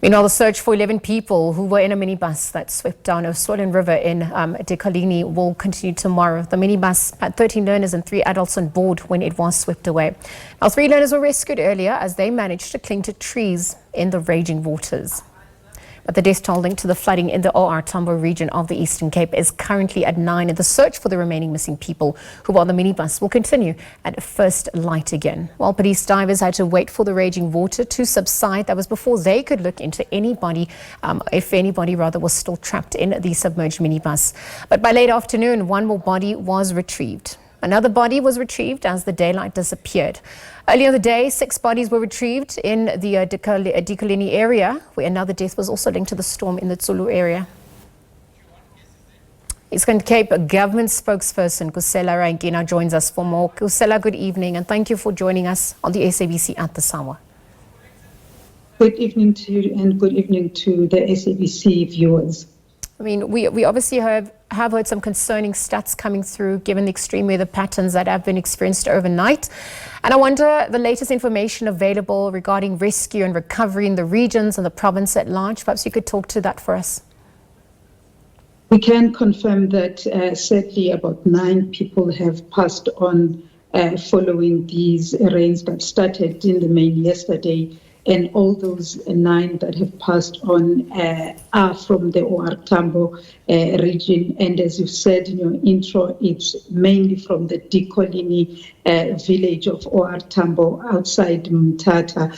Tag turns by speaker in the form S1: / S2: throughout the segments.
S1: Meanwhile, the search for 11 people who were in a minibus that swept down a swollen river in Decoligny will continue tomorrow. The minibus had 13 learners and 3 adults on board when it was swept away. Now, 3 learners were rescued earlier as they managed to cling to trees in the raging waters. But the death toll linked to the flooding in the OR Tambo region of the Eastern Cape is currently at 9, and the search for the remaining missing people who were on the minibus will continue at first light again. While police divers had to wait for the raging water to subside, that was before they could look into anybody, if anybody rather was still trapped in the submerged minibus. But by late afternoon, one more body was retrieved. Another body was retrieved as the daylight disappeared. Earlier in the day, 6 bodies were retrieved in the Decoligny area, where another death was also linked to the storm in the Zulu area. Eastern Cape government spokesperson Khusela Rantjie now joins us for more. Khusela, good evening, and thank you for joining us on the SABC at this hour.
S2: Good evening to you, and good evening to the SABC viewers.
S1: I mean, we obviously have heard some concerning stats coming through given the extreme weather patterns that have been experienced overnight. And I wonder the latest information available regarding rescue and recovery in the regions and the province at large. Perhaps you could talk to that for us.
S2: We can confirm that sadly about 9 people have passed on following these rains that started in the main yesterday. And all those 9 that have passed on are from the OR Tambo region. And as you said in your intro, it's mainly from the Decoligny village of OR Tambo outside Mthatha.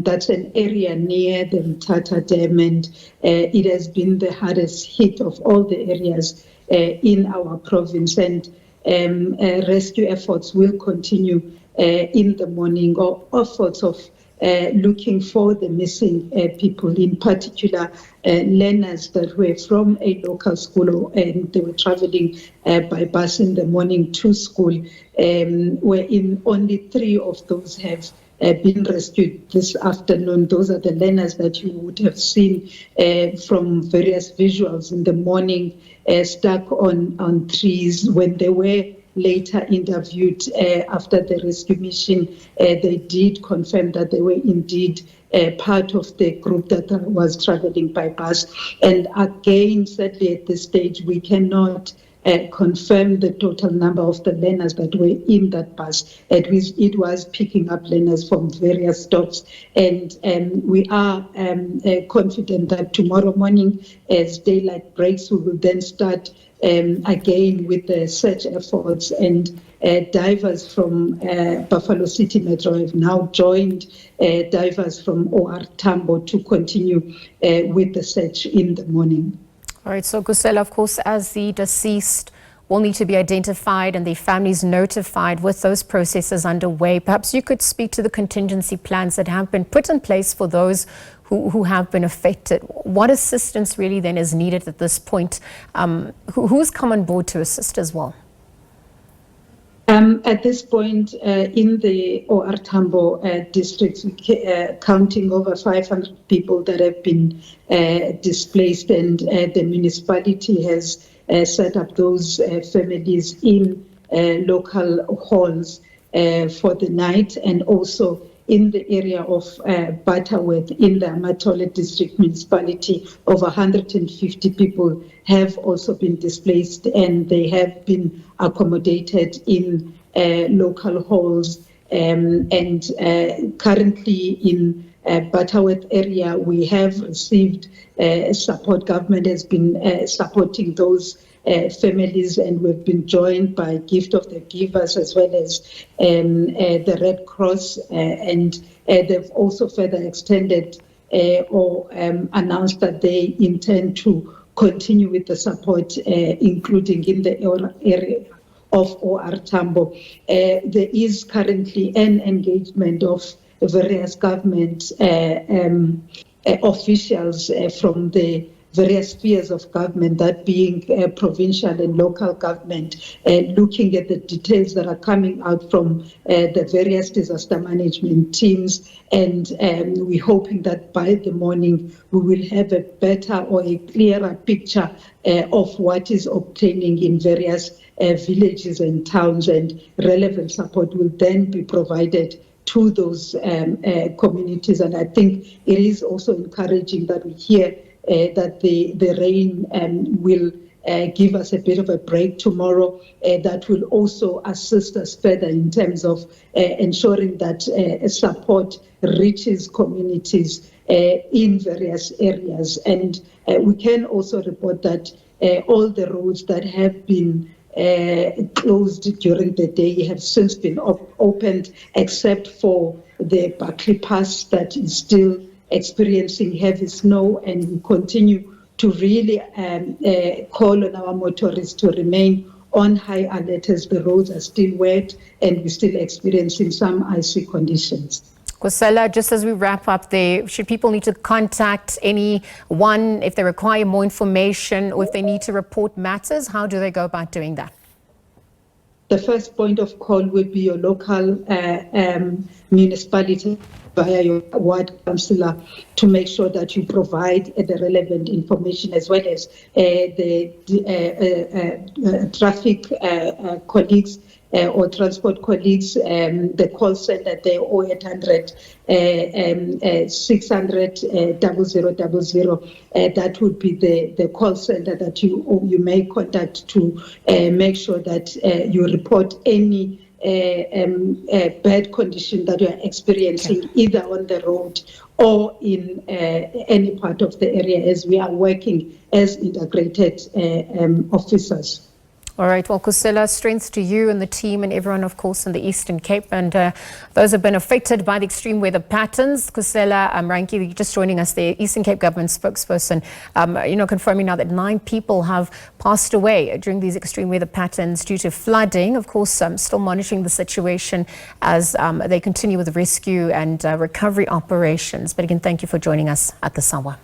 S2: That's an area near the Mthatha Dam, and it has been the hardest hit of all the areas in our province. And rescue efforts will continue in the morning, or efforts of looking for the missing people, in particular learners that were from a local school and they were traveling by bus in the morning to school, wherein only 3 of those have been rescued this afternoon. Those are the learners that you would have seen from various visuals in the morning, stuck on trees. When they were later interviewed after the rescue mission, they did confirm that they were indeed part of the group that was traveling by bus. And again, sadly at this stage, we cannot confirm the total number of the learners that were in that bus. It was picking up learners from various stops, and we are confident that tomorrow morning, as daylight breaks, we will then start again with the search efforts, and divers from Buffalo City Metro have now joined divers from OR Tambo to continue with the search in the morning.
S1: All right, so Khusela, of course, as the deceased will need to be identified and their families notified with those processes underway, perhaps you could speak to the contingency plans that have been put in place for those who have been affected. What assistance really then is needed at this point? Who's come on board to assist as well?
S2: At this point, in the OR Tambo district, counting over 500 people that have been displaced, and the municipality has set up those families in local halls for the night, and also in the area of Butterworth in the Amatole district municipality, over 150 people have also been displaced, and they have been accommodated in local halls. And currently in Butterworth area, we have received support. Government has been supporting those families, and we've been joined by Gift of the Givers as well as the Red Cross, and they've also further extended or announced that they intend to continue with the support, including in the area of OR Tambo. There is currently an engagement of various government officials from the various spheres of government, that being provincial and local government, looking at the details that are coming out from the various disaster management teams. And we're hoping that by the morning we will have a better or a clearer picture of what is obtaining in various villages and towns, and relevant support will then be provided to those communities. And I think it is also encouraging that we hear that the rain will give us a bit of a break tomorrow. That will also assist us further in terms of ensuring that support reaches communities in various areas. And we can also report that all the roads that have been closed during the day have since been opened, except for the Buckley Pass that is still experiencing heavy snow, and we continue to really call on our motorists to remain on high alert as the roads are still wet and we're still experiencing some icy conditions.
S1: Khusela, just as we wrap up there, should people need to contact anyone if they require more information or if they need to report matters? How do they go about doing that?
S2: The first point of call would be your local municipality via your ward councillor to make sure that you provide the relevant information, as well as the traffic colleagues or transport colleagues, the call center there, 0800 600 0000. That would be the call center that you may contact to make sure that you report any bad condition that you are experiencing, either on the road or in any part of the area, as we are working as integrated officers.
S1: All right. Well, Khusela, strength to you and the team and everyone, of course, in the Eastern Cape. And those have been affected by the extreme weather patterns. Khusela Rantjie, just joining us, the Eastern Cape government spokesperson, confirming now that 9 people have passed away during these extreme weather patterns due to flooding. Of course, still monitoring the situation as they continue with the rescue and recovery operations. But again, thank you for joining us at the Sawa.